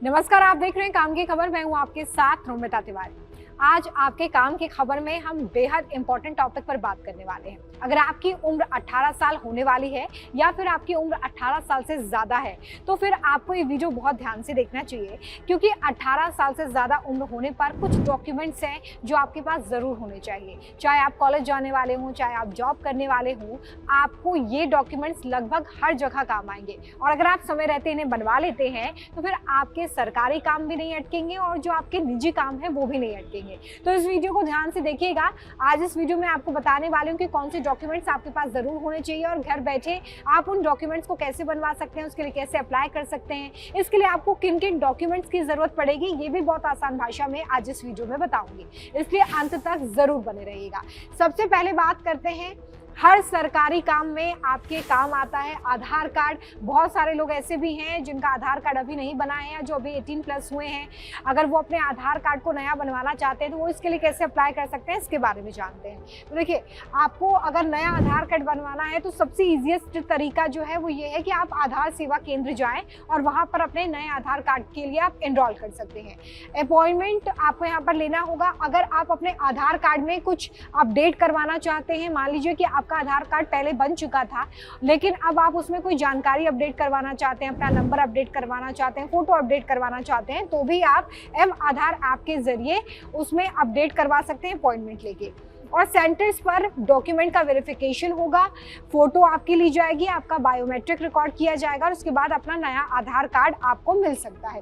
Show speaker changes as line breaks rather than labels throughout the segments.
नमस्कार, आप देख रहे हैं काम की खबर। मैं हूं आपके साथ रोमिता तिवारी। आज आपके काम की खबर में हम बेहद इंपॉर्टेंट टॉपिक पर बात करने वाले हैं। अगर आपकी उम्र 18 साल होने वाली है या फिर आपकी उम्र 18 साल से ज़्यादा है तो फिर आपको ये वीडियो बहुत ध्यान से देखना चाहिए, क्योंकि 18 साल से ज़्यादा उम्र होने पर कुछ डॉक्यूमेंट्स हैं जो आपके पास ज़रूर होने चाहिए। चाहे आप कॉलेज जाने वाले हों, चाहे आप जॉब करने वाले हों, आपको ये डॉक्यूमेंट्स लगभग हर जगह काम आएंगे। और अगर आप समय रहते इन्हें बनवा लेते हैं तो फिर आपके सरकारी काम भी नहीं अटकेंगे और जो आपके निजी काम है वो भी नहीं अटकेंगे। तो इस वीडियो को ध्यान से देखिएगा। आज इस वीडियो में आपको बताने वाली हूँ कि कौन से डॉक्यूमेंट्स आपके पास जरूर होने चाहिए और घर बैठे आप उन डॉक्यूमेंट्स को कैसे बनवा सकते हैं, उसके लिए कैसे अप्लाई कर सकते हैं, इसके लिए आपको किन किन डॉक्यूमेंट्स की जरूरत पड़ेगी, ये भी बहुत आसान भाषा में आज इस वीडियो में बताऊंगी। इसलिए अंत तक जरूर बने रहिएगा। सबसे पहले बात करते हैं, हर सरकारी काम में आपके काम आता है आधार कार्ड। बहुत सारे लोग ऐसे भी हैं जिनका आधार कार्ड अभी नहीं बना है या जो अभी 18+ हुए हैं। अगर वो अपने आधार कार्ड को नया बनवाना चाहते हैं तो वो इसके लिए कैसे अप्लाई कर सकते हैं, इसके बारे में जानते हैं। तो देखिए, आपको अगर नया आधार कार्ड बनवाना है तो सबसे ईजीएस्ट तरीका जो है वो ये है कि आप आधार सेवा केंद्र जाएँ और वहाँ पर अपने नए आधार कार्ड के लिए आप एनरोल कर सकते हैं। अपॉइंटमेंट आपको यहाँ पर लेना होगा। अगर आप अपने आधार कार्ड में कुछ अपडेट करवाना चाहते हैं, मान लीजिए कि आपका आधार कार्ड पहले बन चुका था लेकिन अब आप उसमें कोई जानकारी अपडेट करवाना चाहते हैं, अपना नंबर अपडेट करवाना चाहते हैं, फोटो अपडेट करवाना चाहते हैं, तो भी आप एम आधार ऐप के जरिए उसमें अपडेट करवा सकते हैं अपॉइंटमेंट लेके। और सेंटर्स पर डॉक्यूमेंट का वेरिफिकेशन होगा, फोटो आपकी ली जाएगी, आपका बायोमेट्रिक रिकॉर्ड किया जाएगा और उसके बाद अपना नया आधार कार्ड आपको मिल सकता है।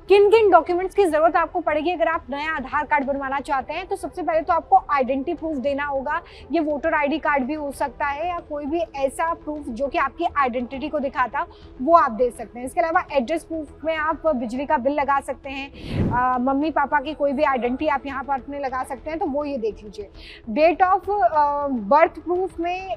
किन किन डॉक्यूमेंट्स की जरूरत आपको पड़ेगी अगर आप नया आधार कार्ड बनवाना चाहते हैं? तो सबसे पहले तो आपको आइडेंटिटी प्रूफ देना होगा। ये वोटर ID कार्ड भी हो सकता है या कोई भी ऐसा प्रूफ जो कि आपकी आइडेंटिटी को दिखाता, वो आप दे सकते हैं। इसके अलावा एड्रेस प्रूफ में आप बिजली का बिल लगा सकते हैं, मम्मी पापा की कोई भी आइडेंटिटी आप यहाँ पर अपने लगा सकते हैं, तो वो ये देख लीजिए। डेट ऑफ बर्थ प्रूफ में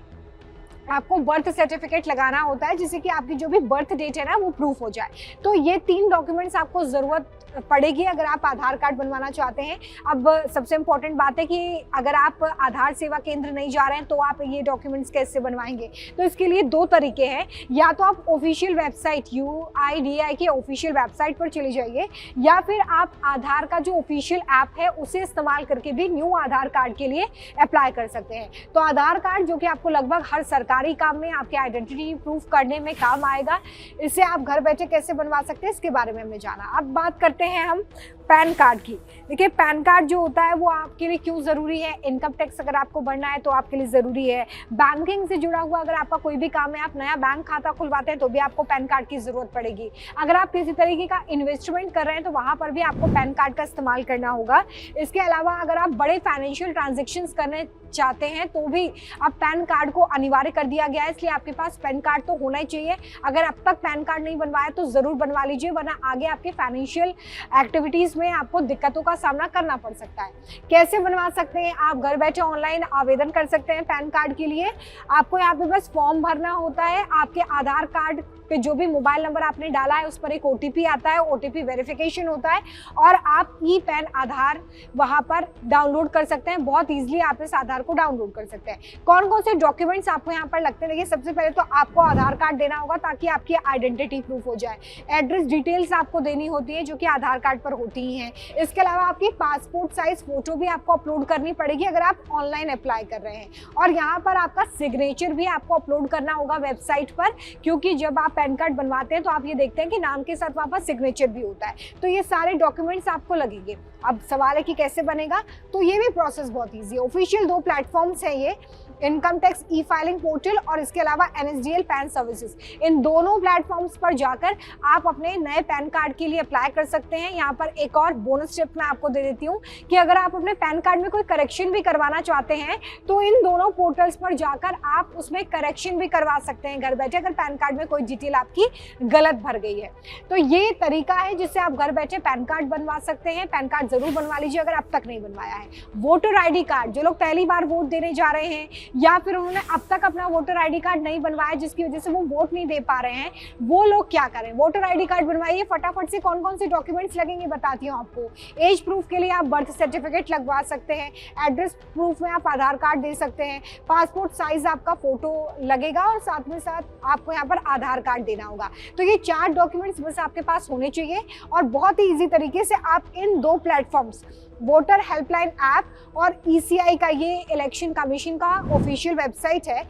आपको बर्थ सर्टिफिकेट लगाना होता है, जिससे कि आपकी जो भी बर्थ डेट है ना वो प्रूफ हो जाए। तो ये 3 डॉक्यूमेंट्स आपको ज़रूरत पड़ेगी अगर आप आधार कार्ड बनवाना चाहते हैं। अब सबसे इम्पॉर्टेंट बात है कि अगर आप आधार सेवा केंद्र नहीं जा रहे हैं तो आप ये डॉक्यूमेंट्स कैसे बनवाएंगे? तो इसके लिए 2 तरीके हैं। या तो आप ऑफिशियल वेबसाइट UIDAI की ऑफिशियल वेबसाइट पर चले जाइए, या फिर आप आधार का जो ऑफिशियल ऐप है उसे इस्तेमाल करके भी न्यू आधार कार्ड के लिए अप्लाई कर सकते हैं। तो आधार कार्ड जो कि आपको लगभग हर सरकारी काम में आपके आइडेंटिटी प्रूफ करने में काम आएगा, इसे आप घर बैठे कैसे बनवा सकते हैं इसके बारे में हमने जाना। अब बात करते हैं हम पैन कार्ड की। देखिए, पैन कार्ड जो होता है वो आपके लिए क्यों ज़रूरी है? इनकम टैक्स अगर आपको भरना है तो आपके लिए ज़रूरी है। बैंकिंग से जुड़ा हुआ अगर आपका कोई भी काम है, आप नया बैंक खाता खुलवाते हैं तो भी आपको पैन कार्ड की ज़रूरत पड़ेगी। अगर आप किसी तरीके का इन्वेस्टमेंट कर रहे हैं तो वहाँ पर भी आपको पैन कार्ड का इस्तेमाल करना होगा। इसके अलावा अगर आप बड़े फाइनेंशियल ट्रांजेक्शन्स करने चाहते हैं तो भी अब पैन कार्ड को अनिवार्य कर दिया गया है, इसलिए आपके पास पैन कार्ड तो होना ही चाहिए। अगर अब तक पैन कार्ड नहीं बनवाया तो ज़रूर बनवा लीजिए, वरना आगे आपके फाइनेंशियल एक्टिविटीज़ में आपको दिक्कतों का सामना करना पड़ सकता है। कैसे बनवा सकते हैं? आप घर बैठे ऑनलाइन आवेदन कर सकते हैं पैन कार्ड के लिए। आपको यहाँ पे बस फॉर्म भरना होता है। आपके आधार कार्ड पे जो भी मोबाइल नंबर आपने डाला है उस पर एक OTP आता है, OTP वेरिफिकेशन होता है और आप ई-पैन आधार वहाँ पर डाउनलोड कर सकते हैं। बहुत ईजिली आप इस आधार को डाउनलोड कर सकते हैं। कौन कौन से डॉक्यूमेंट्स आपको यहाँ पर लगते हैं? देखिए, सबसे पहले तो आपको आधार कार्ड देना होगा ताकि आपकी आइडेंटिटी प्रूफ हो जाए। एड्रेस डिटेल्स आपको देनी होती है जो कि आधार कार्ड पर होती ही हैं। इसके अलावा आपकी पासपोर्ट साइज फोटो भी आपको अपलोड करनी पड़ेगी अगर आप ऑनलाइन अप्लाई कर रहे हैं। और यहाँ पर आपका सिग्नेचर भी आपको अपलोड करना होगा वेबसाइट पर, क्योंकि जब आप पैन कार्ड बनवाते हैं तो आप ये देखते हैं कि नाम के साथ वहाँ पर सिग्नेचर भी होता है। तो ये सारे डॉक्यूमेंट्स आपको लगेंगे। अब सवाल है कि कैसे बनेगा? तो ये भी प्रोसेस बहुत ईजी है। ऑफिशियल 2 प्लेटफॉर्म्स हैं ये, इनकम टैक्स ई-फाइलिंग पोर्टल और इसके अलावा NSDL पैन सर्विसेज। इन दोनों प्लेटफॉर्म्स पर जाकर आप अपने नए पैन कार्ड के लिए अप्लाई कर सकते हैं। यहाँ पर एक और बोनस टिप मैं आपको दे देती हूँ कि अगर आप अपने पैन कार्ड में कोई करेक्शन भी करवाना चाहते हैं तो इन दोनों पोर्टल्स पर जाकर आप उसमें करेक्शन भी करवा सकते हैं घर बैठे, अगर पैन कार्ड में कोई डिटेल आपकी गलत भर गई है। तो ये तरीका है जिससे आप घर बैठे पैन कार्ड बनवा सकते हैं। पैन कार्ड जरूर बनवा लीजिए अगर अब तक नहीं बनवाया है। वोटर ID कार्ड, जो लोग पहली बार वोट देने जा रहे हैं या फिर उन्होंने अब तक अपना वोटर आईडी कार्ड नहीं बनवाया जिसकी वजह से वो वोट नहीं दे पा रहे हैं, वो लोग क्या करें? वोटर आईडी कार्ड बनवाइए। फटाफट से कौन कौन से डॉक्यूमेंट्स लगेंगे बताती हूँ आपको। एज प्रूफ के लिए आप बर्थ सर्टिफिकेट लगवा सकते हैं, एड्रेस प्रूफ में आप आधार कार्ड दे सकते हैं, पासपोर्ट साइज आपका फोटो लगेगा और साथ में साथ आपको यहाँ पर आधार कार्ड देना होगा। तो ये 4 डॉक्यूमेंट्स बस आपके पास होने चाहिए और बहुत ही ईजी तरीके से आप इन 2 प्लेटफॉर्म्स, वोटर हेल्पलाइन ऐप और ECI का, ये इलेक्शन कमीशन का ऑफिशियल वेबसाइट है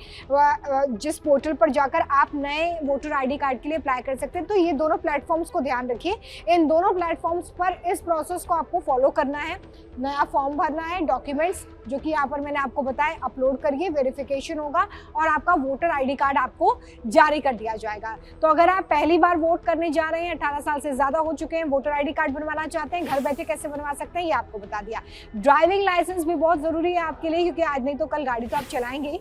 जिस पोर्टल पर जाकर आप नए वोटर आईडी कार्ड के लिए अप्लाई कर सकते हैं। तो ये दोनों प्लेटफॉर्म्स को ध्यान रखिए, इन दोनों प्लेटफॉर्म्स पर इस प्रोसेस को आपको फॉलो करना है। नया फॉर्म भरना है, डॉक्यूमेंट्स जो कि यहाँ पर मैंने आपको बताया अपलोड करिए, वेरिफिकेशन होगा और आपका वोटर आईडी कार्ड आपको जारी कर दिया जाएगा। तो अगर आप पहली बार वोट करने जा रहे हैं, 18 साल से ज़्यादा हो चुके हैं, वोटर आईडी कार्ड बनवाना चाहते हैं, घर बैठे कैसे बनवा सकते हैं ये आपको बता दिया। ड्राइविंग लाइसेंस भी बहुत ज़रूरी है आपके लिए, क्योंकि आज नहीं तो कल गाड़ी तो आप चलाएंगे ही।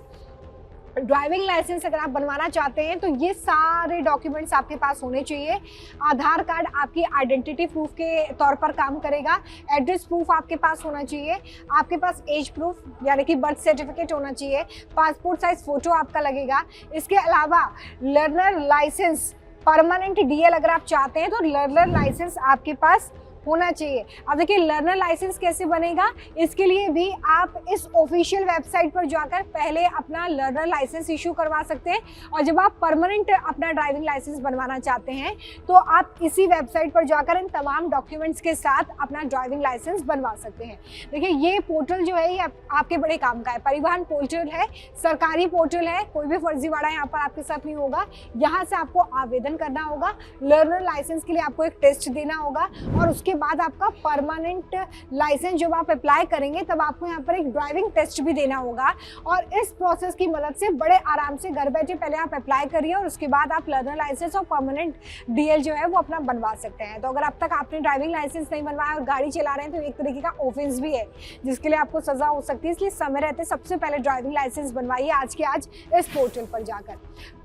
ड्राइविंग लाइसेंस अगर आप बनवाना चाहते हैं तो ये सारे डॉक्यूमेंट्स आपके पास होने चाहिए। आधार कार्ड आपकी आइडेंटिटी प्रूफ के तौर पर काम करेगा, एड्रेस प्रूफ आपके पास होना चाहिए, आपके पास एज प्रूफ यानी कि बर्थ सर्टिफिकेट होना चाहिए, पासपोर्ट साइज फोटो आपका लगेगा। इसके अलावा लर्नर लाइसेंस, परमानेंट DL अगर आप चाहते हैं तो लर्नर लाइसेंस आपके पास होना चाहिए। अब देखिए लर्नर लाइसेंस कैसे बनेगा, इसके लिए भी आप इस ऑफिशियल वेबसाइट पर जाकर पहले अपना लर्नर लाइसेंस इशू करवा सकते हैं और जब आप परमानेंट अपना ड्राइविंग लाइसेंस बनवाना चाहते हैं तो आप इसी वेबसाइट पर जाकर इन तमाम डॉक्यूमेंट्स के साथ अपना ड्राइविंग लाइसेंस बनवा सकते हैं। देखिए ये पोर्टल जो है ये आपके बड़े काम का है, परिवहन पोर्टल है, सरकारी पोर्टल है, कोई भी फर्जीवाड़ा यहाँ पर आपके साथ नहीं होगा। यहाँ से आपको आवेदन करना होगा, लर्नर लाइसेंस के लिए आपको एक टेस्ट देना होगा और उसके बाद आपका परमानेंट लाइसेंस जब आप अप्लाई करेंगे तब आपको यहाँ पर एक ड्राइविंग टेस्ट भी देना होगा। और इस प्रोसेस की मदद से बड़े आराम से घर बैठे पहले आप अप्लाई करिए और उसके बाद आप लर्नर लाइसेंस और परमानेंट DL जो है वो अपना बनवा सकते हैं। तो अगर अब तक आपने ड्राइविंग लाइसेंस नहीं बनवाया और गाड़ी चला रहे हैं तो एक तरीके का ऑफेंस भी है जिसके लिए आपको सजा हो सकती है, इसलिए समय रहते सबसे पहले ड्राइविंग लाइसेंस बनवाइए आज के आज इस पोर्टल पर जाकर।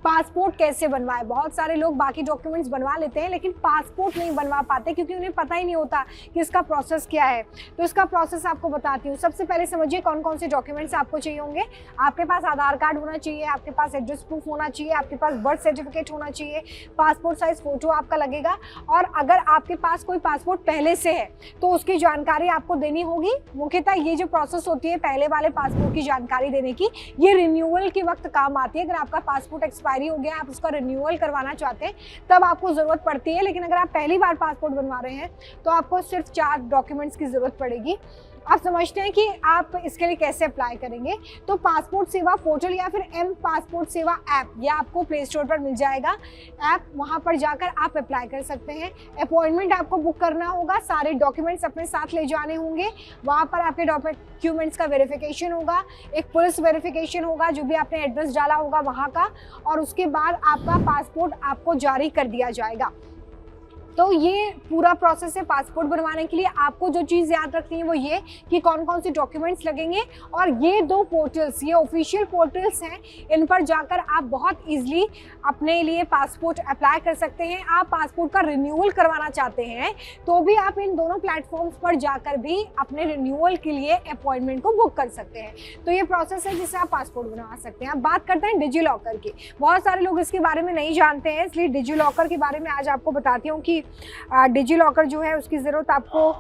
पासपोर्ट कैसे बनवाए, बहुत सारे लोग बाकी डॉक्यूमेंट्स बनवा लेते हैं लेकिन पासपोर्ट नहीं बनवा पाते क्योंकि उन्हें पता ही नहीं होता कि इसका प्रोसेस क्या है। तो इसका प्रोसेस आपको बताती हूँ। सबसे पहले समझिए कौन कौन से डॉक्यूमेंट्स आपको चाहिए होंगे। आपके पास आधार कार्ड होना चाहिए, आपके पास एड्रेस प्रूफ होना चाहिए, आपके पास बर्थ सर्टिफिकेट होना चाहिए, पासपोर्ट साइज फोटो आपका लगेगा और अगर आपके पास कोई पासपोर्ट पहले से है तो उसकी जानकारी आपको देनी होगी। मुख्यतः ये जो प्रोसेस होती है पहले वाले पासपोर्ट की जानकारी देने की, ये रिन्यूअल के वक्त काम आती है। अगर आपका पासपोर्ट एक्सपायरी हो गया, आप उसका रिन्यूअल करवाना चाहते हैं तब आपको ज़रूरत पड़ती है, लेकिन अगर आप पहली बार पासपोर्ट बनवा रहे हैं तो आपको सिर्फ 4 डॉक्यूमेंट्स की ज़रूरत पड़ेगी। आप समझते हैं कि आप इसके लिए कैसे अप्लाई करेंगे। तो पासपोर्ट सेवा पोर्टल या फिर M पासपोर्ट सेवा ऐप, यह आपको प्ले स्टोर पर मिल जाएगा ऐप, वहां पर जाकर आप अप्लाई कर सकते हैं। अपॉइंटमेंट आपको बुक करना होगा, सारे डॉक्यूमेंट्स अपने साथ ले जाने होंगे, वहां पर आपके डॉक्यूमेंट्स का वेरिफिकेशन होगा, एक पुलिस वेरिफिकेशन होगा जो भी आपने एड्रेस डाला होगा वहाँ का, और उसके बाद आपका पासपोर्ट आपको जारी कर दिया जाएगा। तो ये पूरा प्रोसेस है पासपोर्ट बनवाने के लिए। आपको जो चीज़ याद रखनी है वो ये कि कौन कौन से डॉक्यूमेंट्स लगेंगे, और ये 2 पोर्टल्स, ये ऑफिशियल पोर्टल्स हैं, इन पर जाकर आप बहुत इजीली अपने लिए पासपोर्ट अप्लाई कर सकते हैं। आप पासपोर्ट का रिन्यूअल करवाना चाहते हैं तो भी आप इन दोनों प्लेटफॉर्म्स पर जाकर भी अपने रिन्यूअल के लिए अपॉइंटमेंट को बुक कर सकते हैं। तो ये प्रोसेस है जिससे आप पासपोर्ट बनवा सकते हैं। अब बात करते हैं डिजी लॉकर की। बहुत सारे लोग इसके बारे में नहीं जानते हैं, इसलिए डिजी लॉकर के बारे में आज आपको बताती हूँ कि डिजी लॉकर जो है उसकी ज़रूरत आपको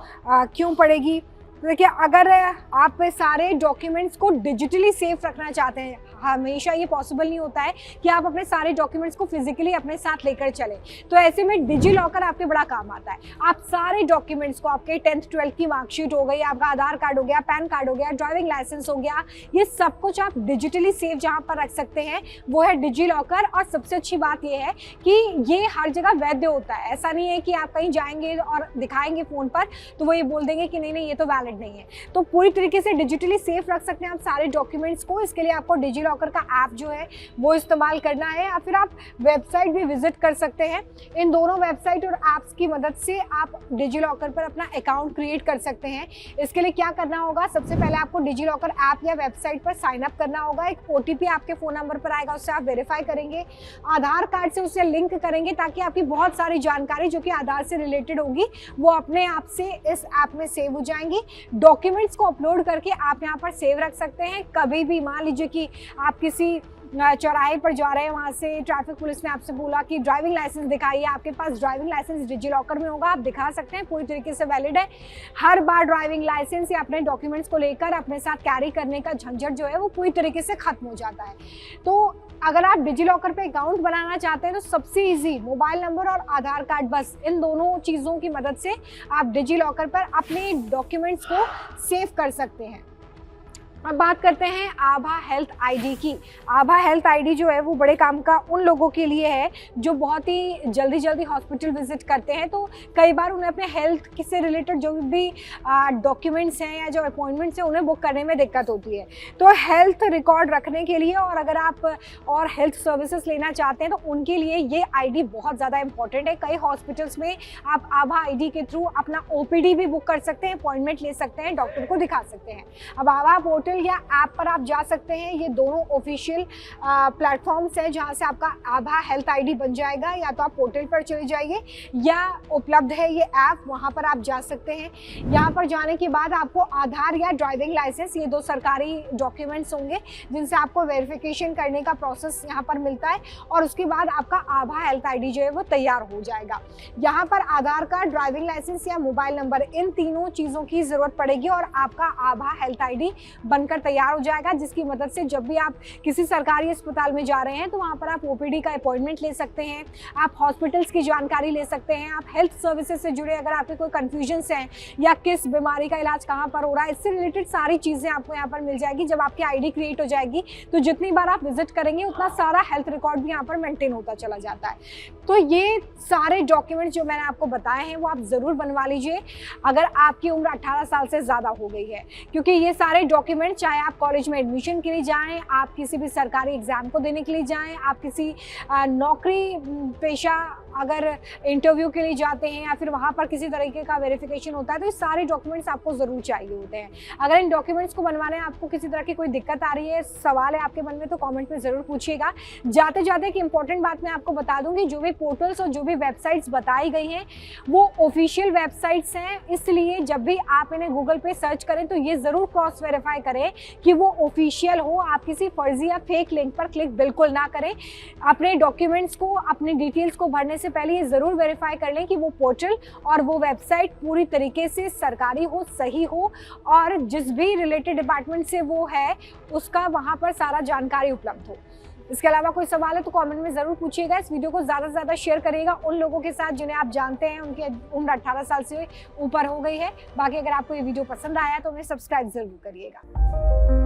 क्यों पड़ेगी। तो देखिए अगर आप सारे डॉक्यूमेंट्स को डिजिटली सेव रखना चाहते हैं, हमेशा ये पॉसिबल नहीं होता है कि आप अपने सारे डॉक्यूमेंट्स को फिजिकली अपने साथ लेकर चलें, तो ऐसे में डिजी लॉकर आपके बड़ा काम आता है। आप सारे डॉक्यूमेंट्स को, आपके 10th 12th की मार्कशीट हो गई, आपका आधार कार्ड हो गया, पैन कार्ड हो गया, ड्राइविंग लाइसेंस हो गया, ये सब कुछ आप डिजिटली सेव जहाँ पर रख सकते हैं वो है डिजी लॉकर। और सबसे अच्छी बात यह है कि ये हर जगह वैध होता है। ऐसा नहीं है कि आप कहीं जाएंगे और दिखाएंगे फ़ोन पर तो वो ये बोल देंगे कि नहीं नहीं ये तो वैलिड नहीं है। तो पूरी तरीके से डिजिटली सेफ रख सकते हैं आप सारे डॉक्यूमेंट्स को। इसके लिए आपको डिजी लॉकर का ऐप जो है वो इस्तेमाल करना है, या फिर आप वेबसाइट भी विजिट कर सकते हैं। इन दोनों वेबसाइट और ऐप्स की मदद से आप डिजी लॉकर पर अपना अकाउंट क्रिएट कर सकते हैं। इसके लिए क्या करना होगा, सबसे पहले आपको डिजी लॉकर ऐप या वेबसाइट पर साइन अप करना होगा। एक OTP आपके फ़ोन नंबर पर आएगा, उससे आप वेरीफाई करेंगे, आधार कार्ड से उसे लिंक करेंगे ताकि आपकी बहुत सारी जानकारी जो कि आधार से रिलेटेड होगी वो अपने आप से इस ऐप में सेव हो जाएंगी। डॉक्यूमेंट्स को अपलोड करके आप यहाँ पर सेव रख सकते हैं। कभी भी मान लीजिए कि आप किसी चौराहे पर जा रहे हैं, वहाँ से ट्रैफिक पुलिस ने आपसे बोला कि ड्राइविंग लाइसेंस दिखाइए, आपके पास ड्राइविंग लाइसेंस डिजी लॉकर में होगा, आप दिखा सकते हैं, पूरी तरीके से वैलिड है। हर बार ड्राइविंग लाइसेंस या अपने डॉक्यूमेंट्स को लेकर अपने साथ कैरी करने का झंझट जो है वो पूरी तरीके से खत्म हो जाता है। तो अगर आप डिजी लॉकर पे अकाउंट बनाना चाहते हैं तो सबसे ईजी मोबाइल नंबर और आधार कार्ड, बस इन दोनों चीज़ों की मदद से आप डिजी लॉकर पर अपने डॉक्यूमेंट्स को सेव कर सकते हैं। अब बात करते हैं आभा हेल्थ आईडी की। आभा हेल्थ आईडी जो है वो बड़े काम का उन लोगों के लिए है जो बहुत ही जल्दी हॉस्पिटल विजिट करते हैं, तो कई बार उन्हें अपने हेल्थ से रिलेटेड जो भी डॉक्यूमेंट्स हैं या जो अपॉइंटमेंट्स हैं उन्हें बुक करने में दिक्कत होती है। तो हेल्थ रिकॉर्ड रखने के लिए और अगर आप और हेल्थ सर्विसेज लेना चाहते हैं तो उनके लिए ये आईडी बहुत ज़्यादा इंपॉर्टेंट है। कई हॉस्पिटल्स में आप आभा आईडी के थ्रू अपना OPD भी बुक कर सकते हैं, अपॉइंटमेंट ले सकते हैं, डॉक्टर को दिखा सकते हैं। अब आभा पोर्टल या ऐप पर आप जा सकते हैं। ये दोनों ऑफिशियल प्लेटफॉर्म्स हैं जहां से आपका आभा हेल्थ आईडी बन जाएगा। या तो आप पोर्टल पर चले जाइए या उपलब्ध है ये ऐप, वहां पर आप जा सकते हैं। यहाँ पर जाने के बाद आपको आधार या ड्राइविंग लाइसेंस, ये 2 सरकारी डॉक्यूमेंट्स होंगे जिनसे आपको वेरिफिकेशन करने का प्रोसेस यहाँ पर मिलता है, और उसके बाद आपका आभा हेल्थ आईडी जो है वो तैयार हो जाएगा। यहाँ पर आधार कार्ड, ड्राइविंग लाइसेंस या मोबाइल नंबर, इन तीनों चीज़ों की ज़रूरत पड़ेगी और आपका आभा हेल्थ आईडी बनकर तैयार हो जाएगा, जिसकी मदद से जब भी आप किसी सरकारी अस्पताल में जा रहे हैं तो वहाँ पर आप OPD का अपॉइंटमेंट ले सकते हैं, आप हॉस्पिटल्स की जानकारी ले सकते हैं, आप हेल्थ सर्विसेज से जुड़े अगर आपके कोई कन्फ्यूजन्स हैं या किस बीमारी का इलाज कहाँ पर हो रहा है, इससे रिलेटेड सारी चीज़ें आपको यहाँ पर मिल जाएगी। जब आपकी आईडी क्रिएट हो जाएगी तो जितनी बार आप विजिट करेंगे उतना सारा हेल्थ रिकॉर्ड भी यहाँ पर मेंटेन होता चला जाता है। तो ये सारे डॉक्यूमेंट्स जो मैंने आपको बताए हैं वो आप ज़रूर बनवा लीजिए अगर आपकी उम्र 18 साल से ज़्यादा हो गई है, क्योंकि ये सारे डॉक्यूमेंट, चाहे आप कॉलेज में एडमिशन के लिए जाएं, आप किसी भी सरकारी एग्जाम को देने के लिए जाएं, आप किसी नौकरी पेशा अगर इंटरव्यू के लिए जाते हैं या फिर वहाँ पर किसी तरीके का वेरिफिकेशन होता है, तो ये सारे डॉक्यूमेंट्स आपको ज़रूर चाहिए होते हैं। अगर इन डॉक्यूमेंट्स को बनवाने में आपको किसी तरह की कोई दिक्कत आ रही है, सवाल है आपके मन में, तो कमेंट में ज़रूर पूछिएगा। जाते जाते एक इंपॉर्टेंट बात मैं आपको बता दूंगी, जो भी पोर्टल्स और जो भी वेबसाइट्स बताई गई हैं वो ऑफिशियल वेबसाइट्स हैं, इसलिए जब भी आप इन्हें गूगल पे सर्च करें तो ये ज़रूर क्रॉस वेरीफाई करें कि वो ऑफिशियल हो। आप किसी फर्जी या फेक लिंक पर क्लिक बिल्कुल ना करें। अपने डॉक्यूमेंट्स को, अपनी डिटेल्स को भरने से पहले ये ज़रूर वेरीफाई कर लें कि वो पोर्टल और वो वेबसाइट पूरी तरीके से सरकारी हो, सही हो, और जिस भी रिलेटेड डिपार्टमेंट से वो है उसका वहाँ पर सारा जानकारी उपलब्ध हो। इसके अलावा कोई सवाल है तो कमेंट में ज़रूर पूछिएगा। इस वीडियो को ज़्यादा से ज़्यादा शेयर करिएगा उन लोगों के साथ जिन्हें आप जानते हैं उनकी उम्र 18 साल से ऊपर हो गई है। बाकी अगर आपको ये वीडियो पसंद आया तो हमें सब्सक्राइब ज़रूर करिएगा।